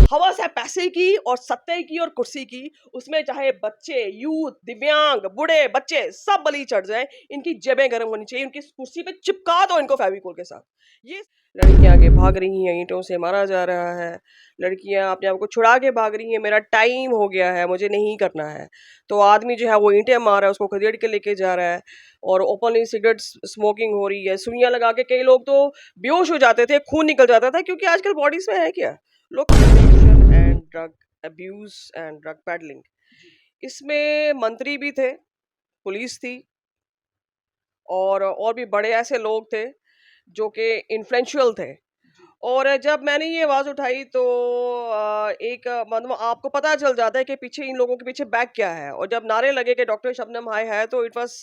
हवस है पैसे की और सत्ते की और कुर्सी की। उसमें चाहे बच्चे, यूथ, दिव्यांग, बूढ़े, बच्चे सब बलि चढ़ जाएं। इनकी जेबें गर्म होनी चाहिए, उनकी कुर्सी पे चिपका दो इनको फेविकोल के साथ। ये लड़कियां आगे भाग रही हैं, ईंटों से मारा जा रहा है। लड़कियां अपने आप को छुड़ा के भाग रही हैं, मेरा टाइम हो गया है, मुझे नहीं करना है। तो आदमी जो है वो ईंटें मार रहा है, उसको खदेड़ के लेके जा रहा है और ओपनली सिगरेट स्मोकिंग हो रही है। सुइयां लगा के कई लोग तो बेहोश हो जाते थे, खून निकल जाता था, क्योंकि आजकल बॉडीज में है क्या, लोग and drug abuse and drug paddling. इसमें मंत्री भी थे, पुलिस थी और भी बड़े ऐसे लोग थे जो कि इन्फ्लुएंशियल थे। और जब मैंने ये आवाज उठाई तो मतलब आपको पता चल जाता है कि पीछे इन लोगों के पीछे बैक क्या है। और जब नारे लगे कि डॉक्टर शबनम हाय है, तो it was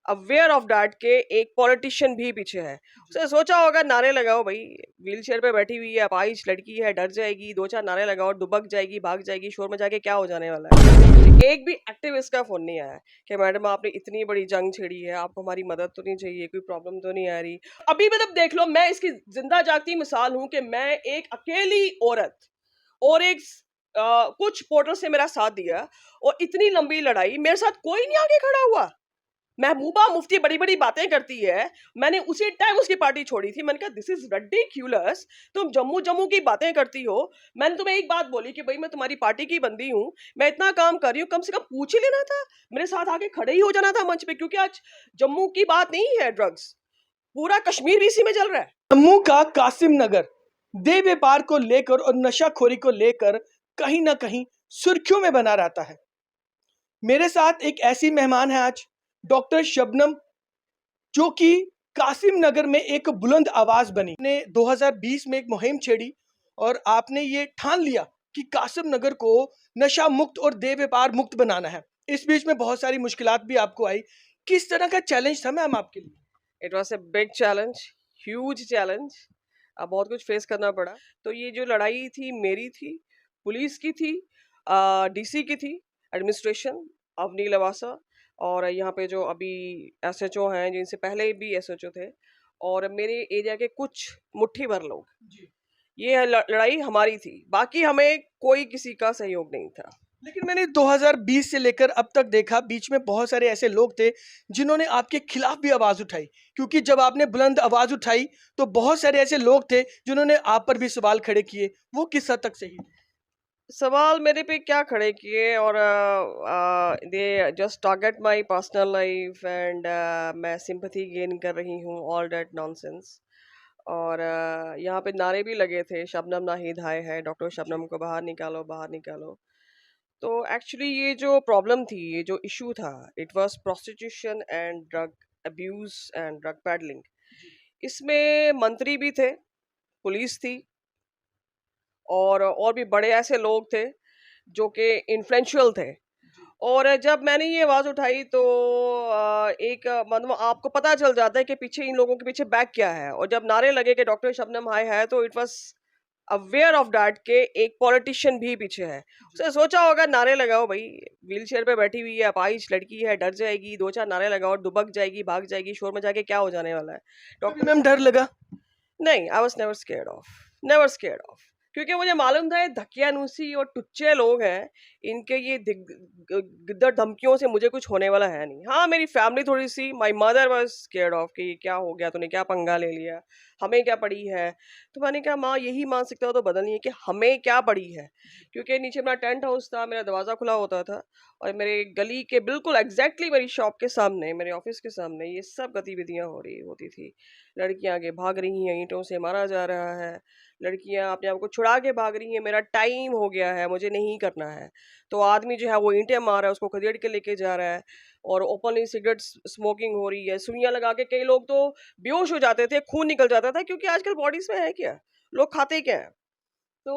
aware of that के एक पॉलिटिशियन भी पीछे है। उसने सोचा होगा नारे लगाओ भाई, व्हील चेयर पे बैठी हुई है, अपाहिज लड़की है, डर जाएगी, दो चार नारे लगाओ, दुबक जाएगी, भाग जाएगी, शोर मचा के क्या हो जाने वाला है। मुझे एक भी एक्टिविस्ट का फोन नहीं आया कि मैडम आपने इतनी बड़ी जंग छेड़ी है, आपको हमारी मदद तो नहीं चाहिए, कोई प्रॉब्लम तो नहीं आ रही। अभी मतलब देख लो, मैं इसकी जिंदा जागती मिसाल हूं कि मैं एक अकेली औरत और एक कुछ पोर्टर से मेरा साथ दिया, और इतनी लंबी लड़ाई मेरे साथ कोई नहीं आगे खड़ा हुआ। महबूबा मुफ्ती बड़ी बड़ी बातें करती है, मैंने उसी टाइम उसकी पार्टी छोड़ी थी। मैंने कहा दिस इज रिडिकुलस, तुम जम्मू जम्मू की बातें करती हो। मैंने तुम्हें एक बात बोली कि भाई मैं तुम्हारी पार्टी की बंदी हूं, मैं इतना काम कर रही हूं, कम से कम पूछ ही लेना था, मेरे साथ आके खड़े ही हो जाना था मंच पे। क्योंकि आज जम्मू की बात नहीं है ड्रग्स, पूरा कश्मीर भी इसी में चल रहा है। जम्मू का कासिम नगर देह व्यापार को लेकर और नशाखोरी को लेकर कहीं ना कहीं सुर्खियों में बना रहता है। मेरे साथ एक ऐसी मेहमान है आज, डॉक्टर शबनम, जो कि कासिम नगर में एक बुलंद आवाज बनी। ने 2020 में एक मुहिम छेड़ी और आपने ये ठान लिया कि कासिम नगर को नशा मुक्त और देह व्यापार मुक्त बनाना है। इस बीच में बहुत सारी मुश्किलात भी आपको आई। किस तरह का चैलेंज था मैम आपके लिए? It was a big challenge, huge challenge. अब बहुत कुछ फेस करना पड़ा। तो ये जो लड़ाई थी मेरी थी, पुलिस की थी, डीसी की थी, एडमिनिस्ट्रेशन, अवनी लवासा, और यहाँ पे जो अभी एसएचओ हैं, जिनसे पहले भी एसएचओ थे, और मेरे एरिया के कुछ मुट्ठी भर लोग। ये लड़ाई हमारी थी, बाकी हमें कोई किसी का सहयोग नहीं था। लेकिन मैंने 2020 से लेकर अब तक देखा, बीच में बहुत सारे ऐसे लोग थे जिन्होंने आपके खिलाफ भी आवाज उठाई, क्योंकि जब आपने बुलंद आवाज उठाई तो बहुत सारे ऐसे लोग थे जिन्होंने आप पर भी सवाल खड़े किए। वो किस हद तक सही थे? सवाल मेरे पे क्या खड़े किए, और they just target my personal life and मैं सिंपैथी गेन कर रही हूँ, ऑल दैट नॉनसेंस। और यहाँ पे नारे भी लगे थे, शबनम नाहिद हाय है, डॉक्टर शबनम को बाहर निकालो, बाहर निकालो। तो एक्चुअली ये जो प्रॉब्लम थी, ये जो इशू था, it was prostitution and drug abuse and drug paddling. इसमें मंत्री भी थे, पुलिस थी, और भी बड़े ऐसे लोग थे जो कि इन्फ्लुएंशियल थे। और जब मैंने ये आवाज उठाई तो मतलब आपको पता चल जाता है कि पीछे इन लोगों के पीछे बैक क्या है। और जब नारे लगे कि डॉक्टर शबनम हाय है, तो it was aware of that के एक पॉलिटिशियन भी पीछे है। उसने सोचा होगा नारे लगाओ भाई, व्हील चेयर पे बैठी हुई है, अपाहिज लड़की है, डर जाएगी, दो चार नारे लगाओ, दुबक जाएगी, भाग जाएगी, शोर मचा के क्या हो जाने वाला है। कभी मैम डर लगा? नहीं, I was never scared of, never scared of. क्योंकि मुझे मालूम था ये धकियानुसी और टुच्चे लोग हैं, इनके ये गिद्दड़ धमकियों से मुझे कुछ होने वाला है नहीं। हाँ, मेरी फैमिली थोड़ी सी, my mother was scared of कि ये क्या हो गया, तूने क्या पंगा ले लिया, हमें क्या पड़ी है। तो मैंने कहा माँ, यही मानसिकता तो बदलनी है कि हमें क्या पड़ी है। क्योंकि नीचे मेरा टेंट हाउस था, मेरा दरवाज़ा खुला होता था, और मेरे गली के बिल्कुल एग्जैक्टली मेरी शॉप के सामने, मेरे ऑफिस के सामने ये सब गतिविधियां हो रही होती थी। लड़कियां आगे भाग रही हैं, ईंटों से मारा जा रहा है। लड़कियां अपने आप को छुड़ा के भाग रही हैं, मेरा टाइम हो गया है, मुझे नहीं करना है। तो आदमी जो है वो ईंटें मार रहा है, उसको खदेड़ के लेके जा रहा है, और ओपनली सिगरेट स्मोकिंग हो रही है। सुइयां लगा के कई लोग तो बेहोश हो जाते थे, खून निकल जाता था, क्योंकि आजकल बॉडीज में है क्या, लोग खाते क्या है। तो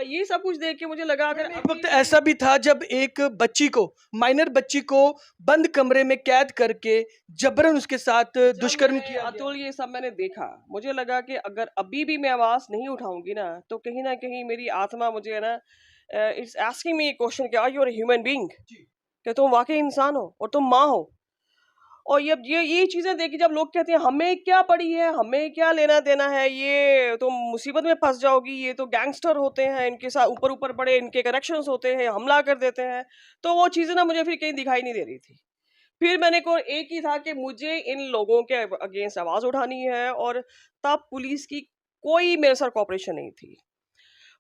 ये सब कुछ देख के मुझे लगा अगर एक वक्त ऐसा भी था जब एक बच्ची को, माइनर बच्ची को बंद कमरे में कैद करके जबरन उसके साथ दुष्कर्म किया गया। अतुल, ये सब मैंने देखा, मुझे लगा कि अगर अभी भी मैं आवाज नहीं उठाऊंगी ना कहीं मेरी आत्मा मुझे है ना, इट्स आस्किंग मी क्वेश्चन कि are you a human being, कि तुम वाकई इंसान हो और तुम माँ हो। और ये चीज़ें देखी, जब लोग कहते हैं हमें क्या पड़ी है, हमें क्या लेना देना है, ये तुम मुसीबत में फंस जाओगी, ये तो गैंगस्टर होते हैं, इनके साथ ऊपर ऊपर बड़े इनके कनेक्शंस होते हैं, हमला कर देते हैं, तो वो चीज़ें ना मुझे फिर कहीं दिखाई नहीं दे रही थी। फिर मैंने को एक ही था कि मुझे इन लोगों के अगेंस्ट आवाज़ उठानी है, और तब पुलिस की कोई मेरे साथ कोऑपरेशन नहीं थी।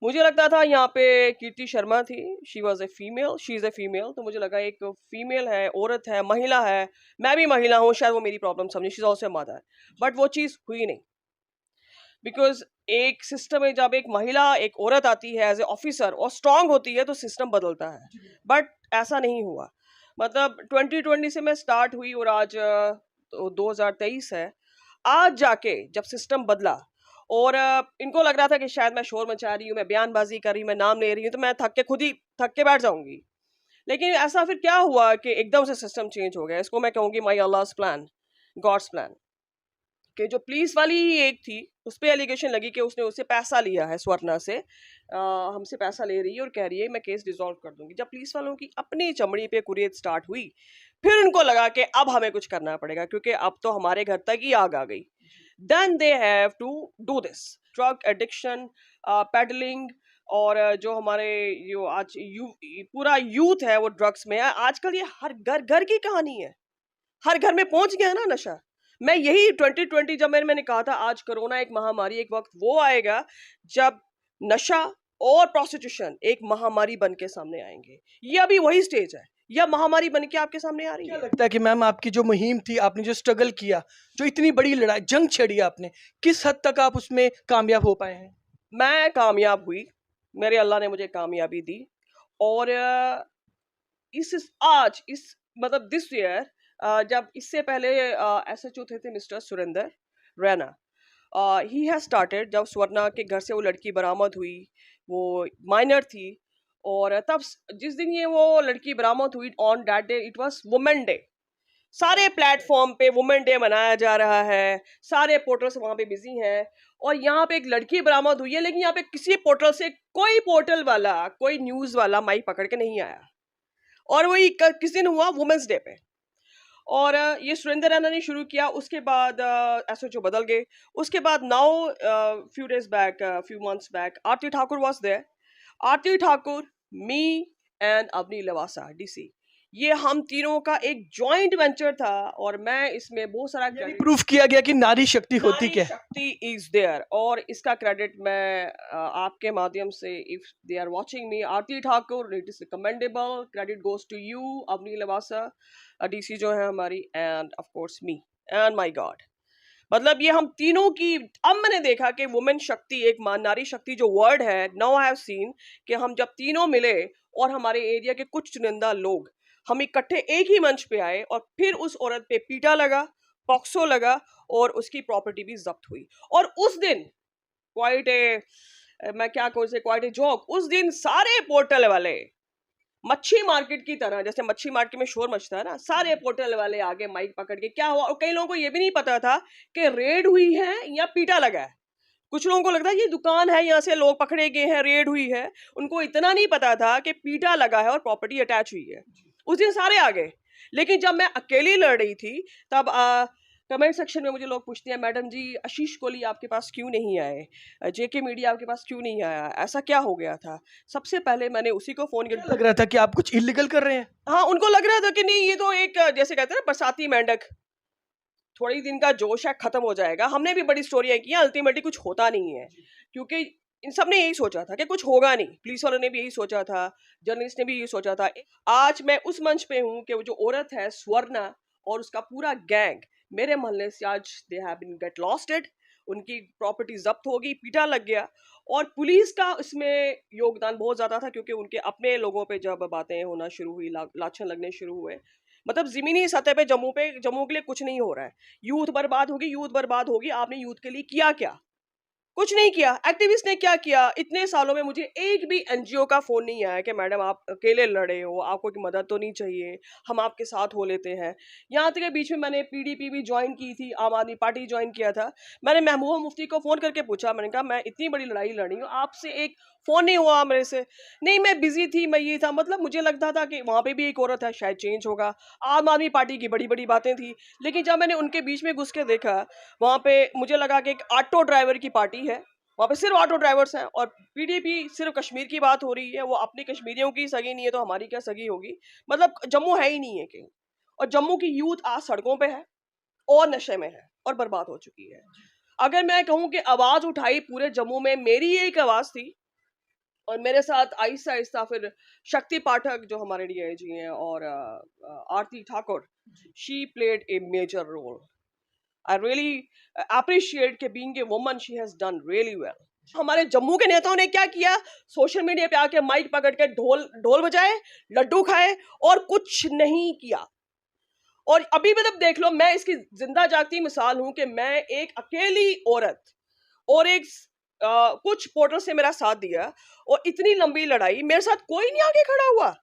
मुझे लगता था यहाँ पे कीर्ति शर्मा थी, she was a female, she is a female, तो मुझे लगा एक फीमेल है, औरत है, महिला है, मैं भी महिला हूँ, शायद वो मेरी प्रॉब्लम समझे, she is also mother. But वो चीज़ हुई नहीं, बिकॉज एक सिस्टम में जब एक महिला एक औरत आती है एज ए ऑफिसर और स्ट्रांग होती है तो सिस्टम बदलता है, बट ऐसा नहीं हुआ। मतलब 2020 से मैं स्टार्ट हुई और आज तो 2023 है, आज जाके जब सिस्टम बदला, और इनको लग रहा था कि शायद मैं शोर मचा रही हूँ, मैं बयानबाजी कर रही हूँ, मैं नाम ले रही हूँ, तो मैं थक के खुद ही थक के बैठ जाऊंगी। लेकिन ऐसा फिर क्या हुआ कि एकदम से सिस्टम चेंज हो गया, इसको मैं कहूँगी माई अल्लाह's प्लान, गॉड्स प्लान। कि जो पुलिस वाली ही एक थी, उस पे एलिगेशन लगी कि उसने उससे पैसा लिया है, स्वर्णा से हमसे पैसा ले रही है और कह रही है मैं केस डिसॉल्व कर दूंगी। जब पुलिस वालों की अपनी चमड़ी पे कुरेद स्टार्ट हुई, फिर उनको लगा कि अब हमें कुछ करना पड़ेगा, क्योंकि अब तो हमारे घर तक ही आग आ गई। Then they have to do this, drug addiction, peddling, और जो हमारे जो आज पूरा यूथ है वो ड्रग्स में है। आजकल ये हर घर घर की कहानी है, हर घर में पहुंच गया ना नशा। मैं यही 2020 जब मैंने कहा था आज कोरोना एक महामारी, एक वक्त वो आएगा जब नशा और प्रोस्टिट्यूशन एक महामारी बन के सामने आएंगे। ये अभी वही स्टेज है, या महामारी बन के आपके सामने आ रही क्या है। लगता है कि मैम आपकी जो मुहिम थी, आपने जो स्ट्रगल किया, जो इतनी बड़ी लड़ाई जंग छेड़ी आपने, किस हद तक आप उसमें कामयाब हो पाए हैं? मैं कामयाब हुई, मेरे अल्लाह ने मुझे कामयाबी दी। और आज इस मतलब दिस ईयर, जब इससे पहले एसएचओ थे mister Surendra Raina, he has started, जब स्वर्णा के घर से वो लड़की बरामद हुई, वो माइनर थी, और तब जिस दिन ये वो लड़की बरामद हुई, on that day it was women day. सारे प्लेटफॉर्म पे वुमेन डे मनाया जा रहा है, सारे पोर्टल्स वहां पे बिजी हैं, और यहाँ पे एक लड़की बरामद हुई है, लेकिन यहाँ पे किसी पोर्टल से कोई पोर्टल वाला, कोई न्यूज वाला माइक पकड़ के नहीं आया। और वही किस दिन हुआ, वुमेन्स डे पे। और ये सुरेंद्र रैना ने शुरू किया, उसके बाद एसएचओ बदल गए। उसके बाद now few days back, few months back, Aarti Thakur was there. Aarti Thakur, me and Avni Lavasa DC, ये हम तीनों का एक जॉइंट वेंचर था, और मैं इसमें बहुत सारा प्रूफ किया गया कि नारी शक्ति होती नारी क्या है। शक्ति इज देयर, और इसका क्रेडिट मैं आपके माध्यम से, if they are watching me, Aarti Thakur, it is commendable, credit goes to you, Avni Lavasa DC जो है हमारी, and of course me and my god. मतलब ये हम तीनों की, अब मैंने देखा कि वुमेन शक्ति, एक नारी शक्ति जो वर्ड है, नाउ आई हैव सीन कि हम जब तीनों मिले और हमारे एरिया के कुछ चुनिंदा लोग हम इकट्ठे एक ही मंच पे आए, और फिर उस औरत पे पीटा लगा, पॉक्सो लगा, और उसकी प्रॉपर्टी भी जब्त हुई। और उस दिन क्वाइट ए, मैं क्या कहूँ से, क्वाइट ए जोक, उस दिन सारे पोर्टल वाले मच्छी मार्केट की तरह, जैसे मच्छी मार्केट में शोर मचता है ना, सारे पोर्टल वाले आगे माइक पकड़ के क्या हुआ। और कई लोगों को ये भी नहीं पता था कि रेड हुई है या पीटा लगा है। कुछ लोगों को लगता है ये दुकान है, यहाँ से लोग पकड़े गए हैं, रेड हुई है। उनको इतना नहीं पता था कि पीटा लगा है और प्रॉपर्टी अटैच हुई है। उस दिन सारे आ गए, लेकिन जब मैं अकेली लड़ रही थी, तब कमेंट सेक्शन में मुझे लोग पूछते हैं, मैडम जी आशीष कोहली आपके पास क्यों नहीं आए, जेके मीडिया आपके पास क्यों नहीं आया, ऐसा क्या हो गया था। सबसे पहले मैंने उसी को फोन किया। लग रहा था कि आप कुछ इलीगल कर रहे हैं। हाँ, उनको लग रहा था कि नहीं, ये तो एक जैसे कहते हैं ना बरसाती मेंढक, थोड़ी दिन का जोश है, खत्म हो जाएगा। हमने भी बड़ी स्टोरियां की, अल्टीमेटली कुछ होता नहीं है, क्योंकि इन सब ने यही सोचा था कि कुछ होगा नहीं। पुलिस वालों ने भी यही सोचा था, जर्नलिस्ट ने भी यही सोचा था। आज मैं उस मंच पे हूँ कि वो जो औरत है स्वर्णा और उसका पूरा गैंग मेरे मोहल्ले से आज दे हैव बीन गेट लॉस्टेड, उनकी प्रॉपर्टी जब्त होगी, पीटा लग गया। और पुलिस का इसमें योगदान बहुत ज्यादा था, क्योंकि उनके अपने लोगों पे जब बातें होना शुरू हुई, लाछन लगने शुरू हुए। मतलब जमीनी सतह पे जम्मू के लिए कुछ नहीं हो रहा है। यूथ बर्बाद होगी, यूथ बर्बाद होगी, आपने यूथ के लिए किया क्या? कुछ नहीं किया। एक्टिविस्ट ने क्या किया, इतने सालों में मुझे एक भी एनजीओ का फोन नहीं आया कि मैडम आप अकेले लड़े हो, आपको की मदद तो नहीं चाहिए, हम आपके साथ हो लेते हैं। यहाँ तक के बीच में मैंने पीडीपी भी ज्वाइन की थी, आम आदमी पार्टी ज्वाइन किया था। मैंने महबूबा मुफ्ती को फोन करके पूछा, मैंने कहा मैं इतनी बड़ी लड़ाई लड़ी हूँ, आपसे एक फोन नहीं हुआ मेरे से। नहीं मैं बिजी थी, मैं ये था, मतलब मुझे लगता था कि वहां पे भी एक औरत है, शायद चेंज होगा। आम आदमी पार्टी की बड़ी बड़ी बातें थी, लेकिन जब मैंने उनके बीच में घुस के देखा, वहां पे मुझे लगा कि एक ऑटो ड्राइवर की पार्टी है, वहां पे सिर्फ ऑटो ड्राइवर्स हैं, और पीडीपी सिर्फ कश्मीर की बात हो रही है। वो अपनी कश्मीरियों की सगी नहीं है तो हमारी क्या सगी होगी, मतलब जम्मू है ही नहीं है कहीं। और जम्मू की यूथ आज सड़कों पे है और नशे में है और बर्बाद हो चुकी है। अगर मैं कहूं कि आवाज उठाई पूरे जम्मू में मेरी एक आवाज थी, और मेरे साथ आहिस्ता आहिस्ता फिर शक्ति पाठक जो हमारे डीआईजी हैं, और Aarti Thakur, she played a major role. I really appreciate कि being a woman she has done really well. हमारे जम्मू के नेताओं ने क्या किया, सोशल मीडिया पे आके माइक पकड़ के ढोल ढोल बजाए, लड्डू खाए और कुछ नहीं किया। और अभी मतलब देख लो, मैं इसकी जिंदा जागती मिसाल हूं कि मैं एक अकेली औरत और एक कुछ पोर्टर से मेरा साथ दिया, और इतनी लंबी लड़ाई मेरे साथ कोई नहीं आगे खड़ा हुआ।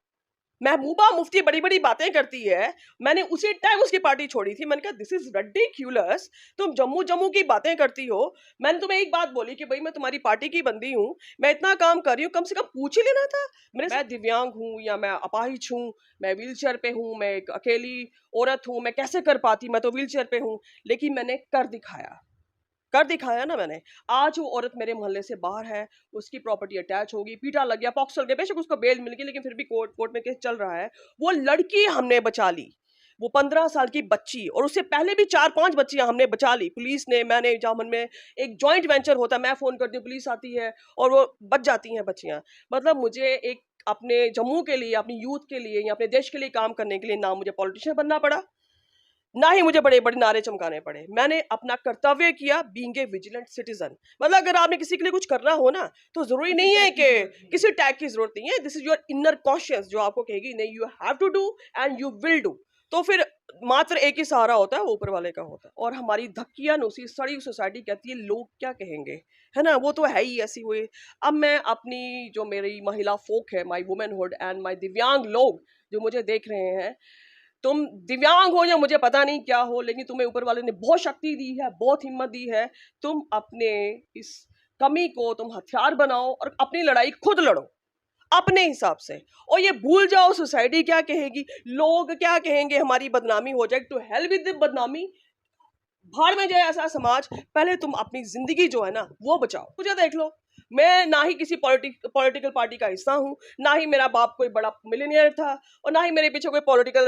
महबूबा मुफ्ती बड़ी बड़ी बातें करती है, मैंने उसी टाइम उसकी पार्टी छोड़ी थी। मैंने कहा दिस इज रिडिक्यूलस, तुम जम्मू जम्मू की बातें करती हो। मैंने तुम्हें एक बात बोली कि भाई मैं तुम्हारी पार्टी की बंदी हूँ, मैं इतना काम कर रही हूँ, कम से कम पूछ ही लेना था। मैं दिव्यांग हूँ या मैं अपाहिज हूँ, मैं व्हील चेयर पे हूँ, मैं एक अकेली औरत हूँ, मैं कैसे कर पाती, मैं तो व्हील चेयर पे हूँ, लेकिन मैंने कर दिखाया ना मैंने। आज वो औरत मेरे मोहल्ले से बाहर है, उसकी प्रॉपर्टी अटैच होगी, पीटा लग गया, पॉक्स लग गया, बेशक उसको बेल मिल गई, लेकिन फिर भी कोर्ट में केस चल रहा है। वो लड़की हमने बचा ली, वो 15 साल की बच्ची, और उससे पहले भी 4-5 बच्चियां हमने बचा ली। पुलिस ने, मैंने, जामन में एक जॉइंट वेंचर होता है, मैं फोन करती हूँ, पुलिस आती है और वो बच जाती हैं बच्चियां। मतलब मुझे एक अपने जम्मू के लिए, अपनी यूथ के लिए या अपने देश के लिए काम करने के लिए ना मुझे पॉलिटिशियन बनना पड़ा, ना ही मुझे बड़े बड़े नारे चमकाने पड़े। मैंने अपना कर्तव्य किया, बीइंग ए विजिलेंट सिटीजन। मतलब अगर आपने किसी के लिए कुछ करना हो ना, तो जरूरी नहीं है कि किसी टैग की जरूरत नहीं है। This is your inner conscious जो आपको कहेगी नहीं, you have to do and you will do. तो फिर मात्र एक ही सहारा होता है, वो ऊपर वाले का होता है। और हमारी धक्कियां नोसी सड़ी सोसाइटी कहती है लोग क्या कहेंगे, है ना, वो तो है ही ऐसी हुई। अब मैं अपनी जो मेरी महिला फोक है, माई वुमेनहुड एंड माई दिव्यांग लोग जो मुझे देख रहे हैं, तुम दिव्यांग हो या मुझे पता नहीं क्या हो, लेकिन तुम्हें ऊपर वाले ने बहुत शक्ति दी है, बहुत हिम्मत दी है। तुम अपने इस कमी को तुम हथियार बनाओ और अपनी लड़ाई खुद लड़ो अपने हिसाब से। और ये भूल जाओ सोसाइटी क्या कहेगी, लोग क्या कहेंगे, हमारी बदनामी हो जाए। टू हेल विद बदनामी, भाड़ में जाए ऐसा समाज। पहले तुम अपनी जिंदगी जो है ना वो बचाओ। मुझे देख लो, मैं ना ही किसी पॉलिटिकल पार्टी का हिस्सा हूँ, ना ही मेरा बाप कोई बड़ा मिलियनियर था, और ना ही मेरे पीछे कोई पॉलिटिकल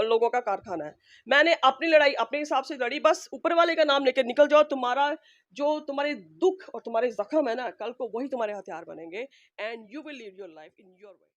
लोगों का कारखाना है। मैंने अपनी लड़ाई अपने हिसाब से लड़ी, बस ऊपर वाले का नाम लेकर निकल जाओ। तुम्हारा जो तुम्हारे दुख और तुम्हारे जख्म है ना, कल को वही तुम्हारे हथियार बनेंगे, and you will leave your life in your way.